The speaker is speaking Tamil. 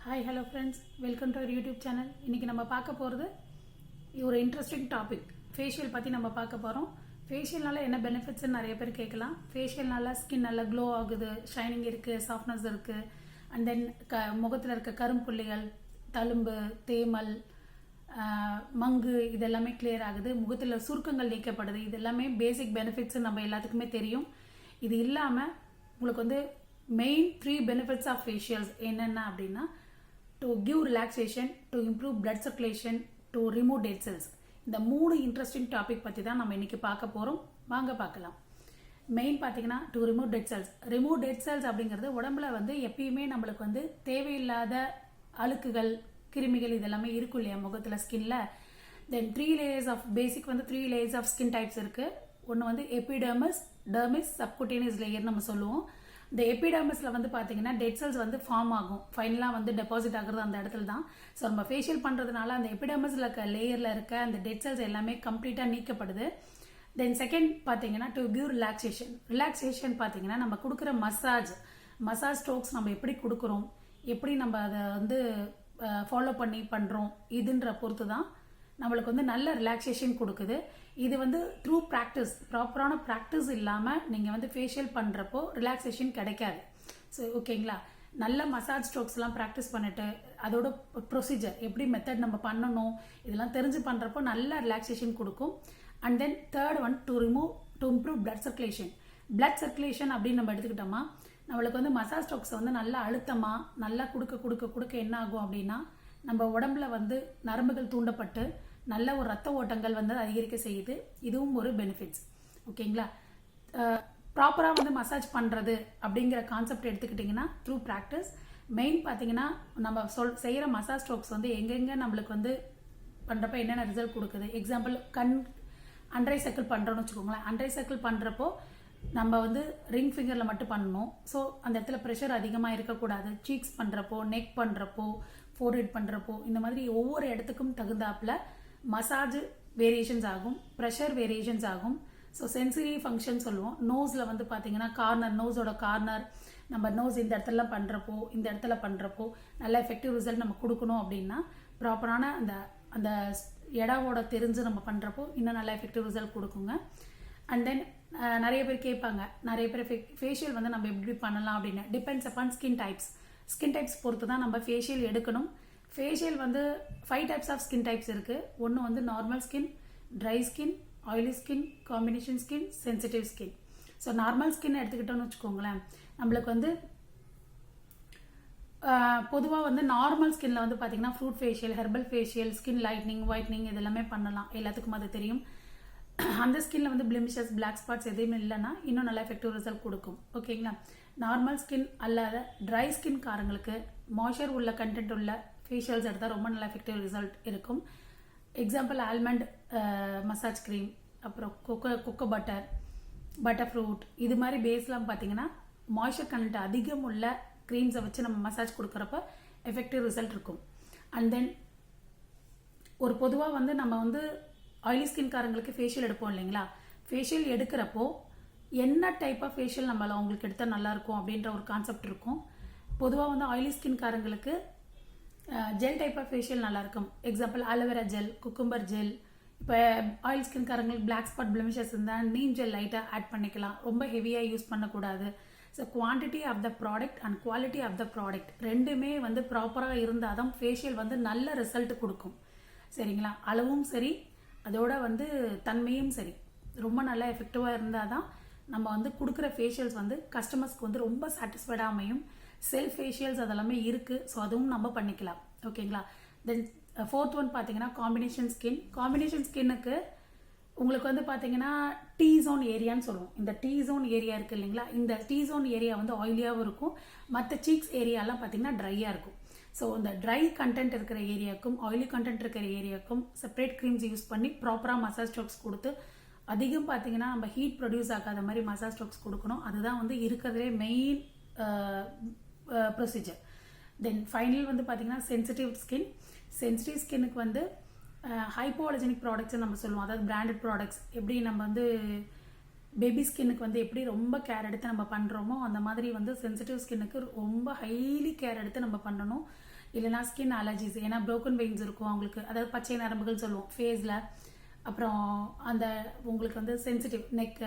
Hi hello friends, welcome to our YouTube channel. இன்றைக்கி நம்ம பார்க்க போகிறது ஒரு இன்ட்ரெஸ்டிங் டாபிக். ஃபேஷியல் பற்றி நம்ம பார்க்க போகிறோம். ஃபேஷியல்னால என்ன பெனிஃபிட்ஸ்ன்னு நிறைய பேர் கேட்கலாம். ஃபேஷியல்னால ஸ்கின் நல்லா க்ளோ ஆகுது, ஷைனிங் இருக்குது, சாஃப்ட்னஸ் இருக்குது. அண்ட் தென் முகத்தில் இருக்க கரும்புள்ளிகள், தழும்பு, தேமல், மங்கு இதெல்லாமே கிளியர் ஆகுது. முகத்தில் சுருக்கங்கள் நீக்கப்படுது. இது எல்லாமே பேசிக் பெனிஃபிட்ஸ் நம்ம எல்லாத்துக்குமே தெரியும். இது இல்லாமல் உங்களுக்கு வந்து மெயின் 3 பெனிஃபிட்ஸ் ஆஃப் ஃபேஷியல்ஸ் என்னென்ன அப்படின்னா, to give relaxation, to improve blood circulation, to remove dead cells. இந்த 3 இன்ட்ரெஸ்டிங் டாபிக் பற்றி தான் நம்ம இன்னைக்கு பார்க்க போகிறோம். வாங்க பார்க்கலாம். மெயின் பார்த்தீங்கன்னா to remove dead cells. Remove dead cells அப்படிங்கிறது உடம்புல வந்து எப்பயுமே நம்மளுக்கு வந்து தேவையில்லாத அழுக்குகள், கிருமிகள் இதெல்லாமே இருக்கும் இல்லையா முகத்தில், ஸ்கின்ல. தென் 3 லேயர்ஸ் ஆஃப் பேசிக் வந்து 3 லேயர்ஸ் ஆஃப் ஸ்கின் டைப்ஸ் இருக்குது. ஒன்று வந்து எபிடர்மிஸ், டெர்மிஸ், சப்குட்டேனியஸ் லேயர் நம்ம சொல்லுவோம். இந்த எபிடர்மிஸில் வந்து பார்த்தீங்கன்னா டெட் செல்ஸ் வந்து ஃபார்ம் ஆகும், ஃபைனலாக வந்து டெபாசிட் ஆகுறது அந்த இடத்துல தான். ஸோ நம்ம ஃபேஷியல் பண்ணுறதுனால அந்த எபிடர்மிஸில் இருக்க லேயரில் இருக்க அந்த டெட் செல்ஸ் எல்லாமே கம்ப்ளீட்டாக நீக்கப்படுது. தென் செகண்ட் பார்த்தீங்கன்னா டு கிவ் ரிலாக்ஸேஷன். ரிலாக்ஸேஷன் பார்த்தீங்கன்னா நம்ம கொடுக்குற மசாஜ் ஸ்ட்ரோக்ஸ் நம்ம எப்படி கொடுக்குறோம், எப்படி நம்ம அதை வந்து ஃபாலோ பண்ணி பண்ணுறோம், இதுன்ற பொறுத்து தான் நம்மளுக்கு வந்து நல்ல ரிலாக்ஸேஷன் கொடுக்குது. இது வந்து த்ரூ ப்ராக்டிஸ், ப்ராப்பரான ப்ராக்டிஸ் இல்லாமல் நீங்கள் வந்து ஃபேஷியல் பண்ணுறப்போ ரிலாக்ஸேஷன் கிடைக்காது. ஸோ ஓகேங்களா, நல்ல மசாஜ் ஸ்ட்ரோக்ஸ்லாம் ப்ராக்டிஸ் பண்ணிட்டு அதோட ப்ரொசீஜர் எப்படி மெத்தட் நம்ம பண்ணணும் இதெல்லாம் தெரிஞ்சு பண்ணுறப்போ நல்ல ரிலாக்ஸேஷன் கொடுக்கும். And then third one to improve blood circulation. Blood circulation அப்படின்னு நம்ம எடுத்துக்கிட்டோமா, நம்மளுக்கு வந்து மசாஜ் ஸ்ட்ரோக்ஸை வந்து நல்லா அழுத்தமாக நல்லா கொடுக்க என்ன ஆகும் அப்படின்னா, நம்ம உடம்புல வந்து நரம்புகள் தூண்டப்பட்டு நல்ல ஒரு ரத்த ஓட்டங்கள் வந்து அதிகரிக்க செய்யுது. இதுவும் ஒரு பெனிஃபிட்ஸ். ஓகேங்களா, ப்ராப்பராக வந்து மசாஜ் பண்ணுறது அப்படிங்கிற கான்செப்ட் எடுத்துக்கிட்டிங்கன்னா த்ரூ ப்ராக்டிஸ். மெயின் பார்த்தீங்கன்னா நம்ம செய்கிற மசாஜ் ஸ்ட்ரோக்ஸ் வந்து எங்கெங்கே நம்மளுக்கு வந்து பண்ணுறப்ப என்னென்ன ரிசல்ட் கொடுக்குது. எக்ஸாம்பிள் அண்டரை சர்க்கிள் பண்ணுறோன்னு வச்சுக்கோங்களேன். அண்டரை சர்க்கிள் பண்ணுறப்போ நம்ம வந்து ரிங் ஃபிங்கரில் மட்டும் பண்ணணும். ஸோ அந்த இடத்துல ப்ரெஷர் அதிகமாக இருக்கக்கூடாது. சீக்ஸ் பண்ணுறப்போ, நெக் பண்ணுறப்போ, ஃபோர்ஹெட் பண்ணுறப்போ, இந்த மாதிரி ஒவ்வொரு இடத்துக்கும் தகுந்தாப்பில் மசாஜ் வேரியேஷன்ஸ் ஆகும், ப்ரெஷர் வேரியேஷன்ஸ் ஆகும். ஸோ சென்சிரி ஃபங்க்ஷன் சொல்லுவோம். நோஸில் வந்து பார்த்தீங்கன்னா கார்னர், நோஸோட கார்னர், நம்ம நோஸ் இந்த இடத்துல பண்ணுறப்போ, இந்த இடத்துல பண்ணுறப்போ நல்ல எஃபெக்டிவ் ரிசல்ட் நம்ம கொடுக்கணும் அப்படின்னா ப்ராப்பரான அந்த அந்த இடவோட தெரிஞ்சு நம்ம பண்ணுறப்போ இன்னும் நல்ல எஃபெக்டிவ் ரிசல்ட் கொடுக்குங்க. அண்ட் தென் நிறைய பேர் கேட்பாங்க, நிறைய பேர் ஃபேஷியல் வந்து நம்ம எப்படி பண்ணலாம் அப்படின்னு. டிபெண்ட்ஸ் அப்பான் ஸ்கின் டைப்ஸ் பொறுத்து தான் நம்ம ஃபேஷியல் எடுக்கணும். ஃபேஷியல் வந்து 5 டைப்ஸ் ஆஃப் ஸ்கின் டைப்ஸ் இருக்குது. ஒன்று வந்து normal skin, dry skin, oily skin, combination skin, sensitive skin. So normal skin எடுத்துக்கிட்டோன்னு வச்சுக்கோங்களேன், நம்மளுக்கு வந்து பொதுவாக வந்து நார்மல் ஸ்கின்ல வந்து பார்த்தீங்கன்னா fruit facial, herbal facial, skin lightening, whitening இதெல்லாமே பண்ணலாம். எல்லாத்துக்கும் அது தெரியும். அந்த ஸ்கின்ல வந்து பிளிமிஷஸ், பிளாக் ஸ்பாட்ஸ் எதுவுமே இல்லைன்னா இன்னும் நல்ல எஃபெக்டிவ் ரிசல்ட் கொடுக்கும். ஓகேங்களா, நார்மல் ஸ்கின் அல்லாத ட்ரை ஸ்கின் காரங்களுக்கு மாய்ச்சர் உள்ள கண்டென்ட் உள்ள ஃபேஷியல்ஸ் எடுத்தால் ரொம்ப நல்ல எஃபெக்டிவ் ரிசல்ட் இருக்கும். எக்ஸாம்பிள் ஆல்மண்ட் மசாஜ் க்ரீம், அப்புறம் கொக்கோ பட்டர் ஃப்ரூட், இது மாதிரி பேஸ்லாம் பார்த்தீங்கன்னா மாய்ச்சர் கண்டென்ட் அதிகம் உள்ள க்ரீம்ஸை வச்சு நம்ம மசாஜ் கொடுக்குறப்ப எஃபெக்டிவ் ரிசல்ட் இருக்கும். அண்ட் தென் ஒரு பொதுவாக வந்து நம்ம வந்து ஆயிலி ஸ்கின்காரங்களுக்கு ஃபேஷியல் எடுப்போம் இல்லைங்களா. ஃபேஷியல் எடுக்கிறப்போ என்ன டைப் ஆஃப் ஃபேஷியல் நம்மள அவங்களுக்கு எடுத்தால் நல்லாயிருக்கும் அப்படின்ற ஒரு கான்செப்ட் இருக்கும். பொதுவாக வந்து ஆயிலி ஸ்கின்காரங்களுக்கு ஜெல் டைப் ஆஃப் ஃபேஷியல் நல்லாயிருக்கும். Example aloe vera gel, cucumber gel. இப்போ ஆயில் ஸ்கின்காரங்களுக்கு பிளாக் ஸ்பாட் பிளமிஷஸ் இருந்தால் நீம் ஜெல் லைட்டாக ஆட் பண்ணிக்கலாம். ரொம்ப ஹெவியாக யூஸ் பண்ணக்கூடாது. So quantity of the product and quality of the product ரெண்டுமே வந்து ப்ராப்பராக இருந்தால் தான் ஃபேஷியல் வந்து நல்ல ரிசல்ட் கொடுக்கும். சரிங்களா, அளவும் சரி, அதோட வந்து தன்மையும் சரி, ரொம்ப நல்லா எஃபெக்டிவாக இருந்தால் தான் நம்ம வந்து கொடுக்குற ஃபேஷியல்ஸ் வந்து கஸ்டமர்ஸ்க்கு வந்து ரொம்ப சாட்டிஸ்ஃபைடாக அமையும். செல்ஃப் ஃபேஷியல்ஸ் அதெல்லாமே இருக்குது. ஸோ அதுவும் நம்ம பண்ணிக்கலாம். ஓகேங்களா. தென் ஃபோர்த் ஒன் பார்த்தீங்கன்னா காம்பினேஷன் ஸ்கின்னுக்கு உங்களுக்கு வந்து பார்த்தீங்கன்னா டீ ஜோன் ஏரியான்னு சொல்லுவோம். இந்த டீ ஜோன் ஏரியா இருக்குது இல்லைங்களா, இந்த டீ ஜோன் ஏரியா வந்து ஆயிலியாகவும் இருக்கும், மற்ற சீக்ஸ் ஏரியாலாம் பார்த்தீங்கன்னா ட்ரையாக இருக்கும். ஸோ இந்த ட்ரை கண்டென்ட் இருக்கிற ஏரியாவுக்கும் ஆயிலி கண்டென்ட் இருக்கிற ஏரியாவுக்கும் செப்பரேட் க்ரீம்ஸ் யூஸ் பண்ணி ப்ராப்பராக மசாஜ் ஸ்ட்ரோக்ஸ் கொடுத்து, அதிகம் பார்த்தீங்கன்னா நம்ம ஹீட் ப்ரொடியூஸ் ஆகாத மாதிரி மசாஜ் ஸ்ட்ரோக்ஸ் கொடுக்கணும். அதுதான் வந்து இருக்கிறதுலே மெயின் ப்ரொசீஜர். தென் ஃபைனல் வந்து பார்த்தீங்கன்னா சென்சிட்டிவ் ஸ்கின்னுக்கு வந்து ஹைப்போஅலர்ஜெனிக் ப்ராடக்ட்ஸ் நம்ம சொல்லுவோம். அதாவது பிராண்டட் ப்ராடக்ட்ஸ். எப்படி நம்ம வந்து பேபி ஸ்கின்னுக்கு வந்து எப்படி ரொம்ப கேர் எடுத்து நம்ம பண்ணுறோமோ அந்த மாதிரி வந்து சென்சிட்டிவ் ஸ்கின்னுக்கு ரொம்ப ஹைலி கேர் எடுத்து நம்ம பண்ணணும். இல்லைனா ஸ்கின் அலர்ஜிஸ், ஏன்னா ப்ரோக்கன் வெயின்ஸ் இருக்கும் அவங்களுக்கு, அதாவது பச்சை நரம்புகள் சொல்லுவோம் ஃபேஸில். அப்புறம் அந்த உங்களுக்கு வந்து சென்சிட்டிவ் நெக்